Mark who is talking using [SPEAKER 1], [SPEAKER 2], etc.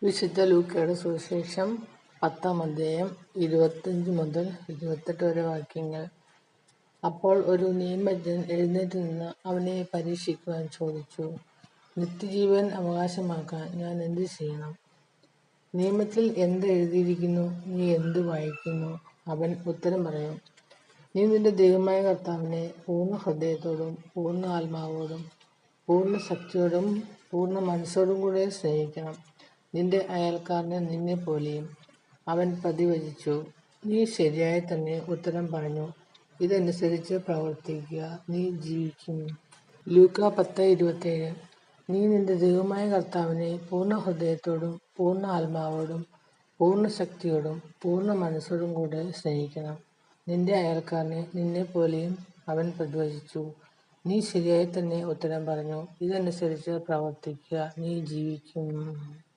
[SPEAKER 1] വിശുദ്ധ ലൂക്കയുടെ സുവിശേഷം 10-ാം അധ്യായം 25 മുതൽ 28 വരെ വാക്യങ്ങൾ. അപ്പോൾ ഒരു നിയമജ്ഞൻ എഴുന്നേറ്റ് നിന്ന് അവനെ പരീക്ഷിക്കുവാൻ ചോദിച്ചു, നിത്യജീവൻ അവകാശമാക്കാൻ ഞാൻ എന്ത് ചെയ്യണം? നിയമത്തിൽ എന്ത് എഴുതിയിരിക്കുന്നു? നീ എന്ത് വായിക്കുന്നു? അവൻ ഉത്തരം പറയും, നീ നിന്റെ ദൈവമായ കർത്താവിനെ പൂർണ്ണ ഹൃദയത്തോടും പൂർണ്ണ ആത്മാവോടും പൂർണ്ണ ശക്തിയോടും പൂർണ്ണ മനസ്സോടും കൂടെ സ്നേഹിക്കണം, നിന്റെ അയൽക്കാരനെ നിന്നെ പോലെയും. അവൻ പ്രതിവചിച്ചു, നീ ശരിയായി തന്നെ ഉത്തരം പറഞ്ഞു, ഇതനുസരിച്ച് പ്രവർത്തിക്കുക, നീ ജീവിക്കും. ലൂക്ക 10:27. നീ നിന്റെ ദൈവമായ കർത്താവിനെ പൂർണ്ണ ഹൃദയത്തോടും പൂർണ്ണ ആത്മാവോടും പൂർണ്ണ ശക്തിയോടും പൂർണ്ണ മനസ്സോടും കൂടെ സ്നേഹിക്കണം, നിന്റെ അയൽക്കാരനെ നിന്നെ പോലെയും. അവൻ പ്രതിവചിച്ചു, നീ ശരിയായി തന്നെ ഉത്തരം പറഞ്ഞു, ഇതനുസരിച്ച് പ്രവർത്തിക്കുക, നീ ജീവിക്കും.